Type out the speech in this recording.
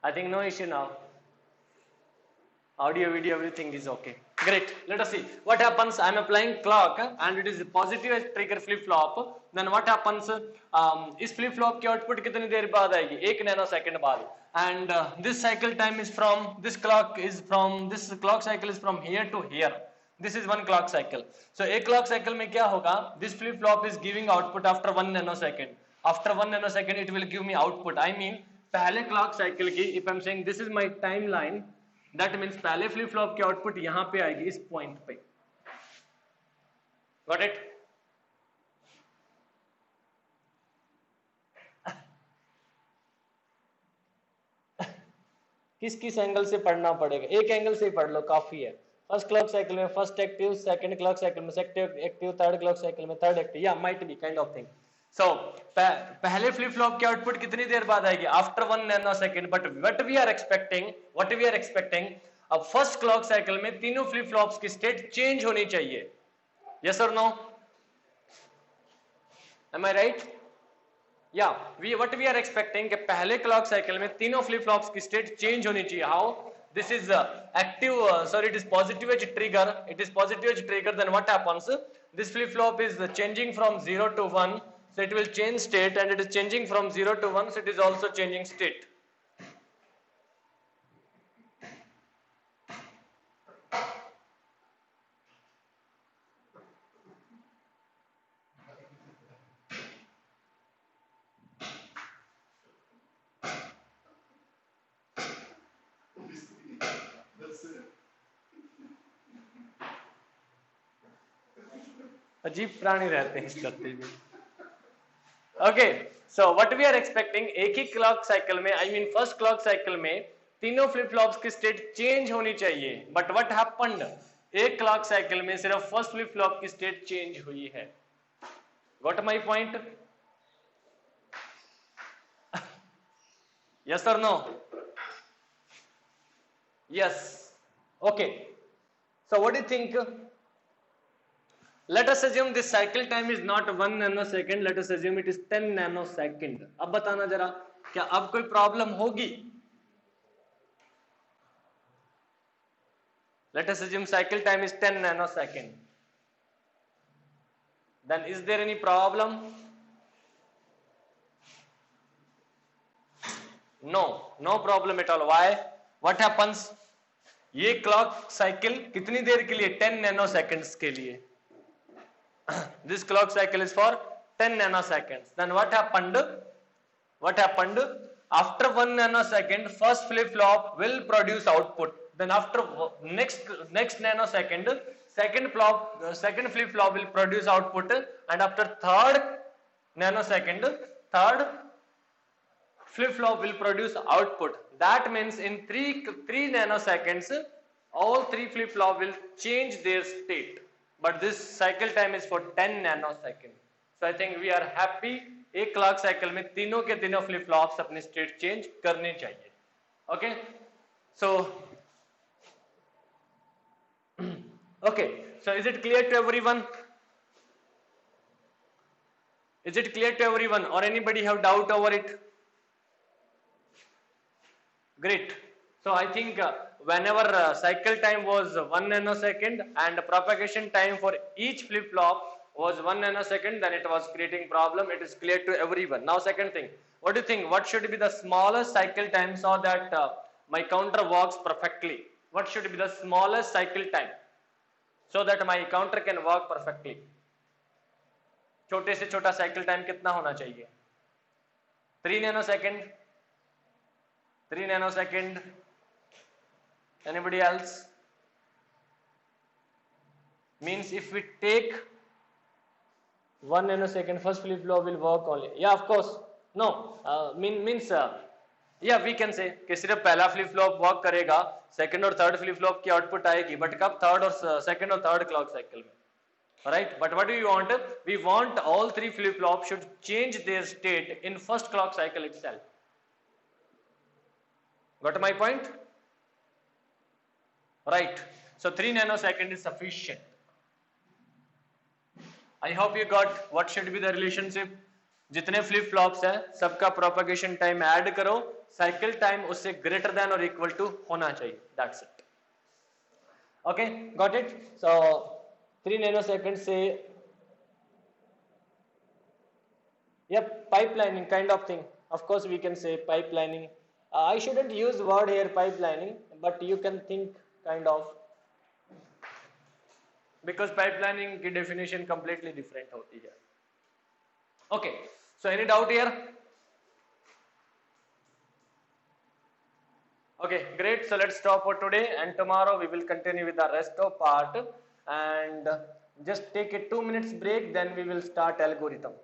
I think no issue now. Audio, video, everything is okay. Great. Let us see what happens. I'm applying clock and it is positive as trigger flip flop. Then what happens? इस flip flop की output कितनी देर बाद आएगी? 1 nanosecond बाद. And this cycle time is from this clock cycle is from here to here. This is one clock cycle. So एक clock cycle में क्या होगा? This flip flop is giving output after 1 nanosecond. After 1 nanosecond it will give me output. I mean पहले clock cycle की, if I'm saying this is my timeline, that means पहले flip flop की output यहां पे आएगी इस point पे. Got it? किस किस एंगल से पढ़ना पड़ेगा? एक एंगल से ही पढ़ लो, काफी है. फर्स्ट क्लॉक साइकिल में first active, second clock cycle में second active, third clock cycle में थर्ड एक्टिव, या might be kind of thing. So पहले फ्लिप फ्लॉप की आउटपुट कितनी देर बाद आएगी? After 1 nanosecond. But what we are expecting अब फर्स्ट क्लॉक साइकिल में तीनों फ्लिप फ्लॉप्स की स्टेट चेंज होनी चाहिए. यस और नो? Am I right? या what we are expecting कि पहले क्लॉक साइकिल में तीनों फ्लिप फ्लॉप्स की स्टेट चेंज होनी चाहिए. How? This is active, it is positive edge trigger. It is positive edge trigger. Then what happens? This flip flop is changing from 0 to 1, so it will change state, and it is changing from 0 to 1, so it is also changing state. अजीब प्राणी रहते हैं इस धरती में. Okay, so what we are expecting, एक ही clock cycle में, I mean first clock cycle में तीनों फ्लिप फ्लॉप्स की स्टेट चेंज होनी चाहिए. But what happened? एक क्लॉक साइकिल में सिर्फ फर्स्ट फ्लिप फ्लॉप की स्टेट चेंज हुई है. Got my point? यस और no? Yes. Okay, so what do you think? Let us assume this cycle time is not 1 nanosecond. Let us assume it is 10 nanosecond. अब बताना जरा, क्या अब कोई प्रॉब्लम होगी? Let us assume cycle time is 10 nanosecond. Then is there any problem? No, no problem at all. Why? What happens? ये clock cycle कितनी देर के लिए? 10 नैनोसेकंड्स के लिए. This clock cycle is for 10 nanoseconds. Then what happened? After 1 nanosecond, first flip flop will produce output. Then after next nanosecond, second flip flop will produce output, and after third nanosecond, third flip flop will produce output. That means in 3 nanoseconds, all 3 flip flop will change their state. But this cycle time is for 10 nanosecond. So I think we are happy. एक clock cycle में तीनों के तीनों flip flops अपनी state change करनी चाहिए. Okay, so okay, so is it clear to everyone? Is it clear to everyone, or anybody have doubt over it? Great. So I think whenever cycle time was 1 nanosecond and propagation time for each flip flop was 1 nanosecond, then it was creating problem. It is clear to everyone. Now second thing, what do you think? What should be the smallest cycle time so that my counter works perfectly? What should be the smallest cycle time so that my counter can work perfectly? छोटे से छोटा cycle time कितना होना चाहिए? 3 nanosecond. 3 nanosecond. Anybody else? Means if we take 1 nanosecond, first flip flop will work only. Yeah, of course. No, means yeah, we can say कि सिर्फ पहला flip flop work करेगा, second और third flip flop की output आएगी, but कब? third और second और third clock cycle में. Right? But what do we want? We want all 3 flip flops should change their state in first clock cycle itself. Got my point? Right. So 3 nanosecond is sufficient. I hope you got what should be the relationship. जितने flip flops हैं सबका propagation time add करो cycle time उससे greater than और equal to होना चाहिए, that's it. Okay, got it. So 3 nanoseconds से, yep, pipelining kind of thing. Of course we can say pipelining. I shouldn't use word here pipelining, but you can think kind of, because pipelining की definition completely different होती है. Okay, so any doubt here? Okay, great. So let's stop for today, and tomorrow we will continue with the rest of part, and just take a 2 minutes break, then we will start algorithm.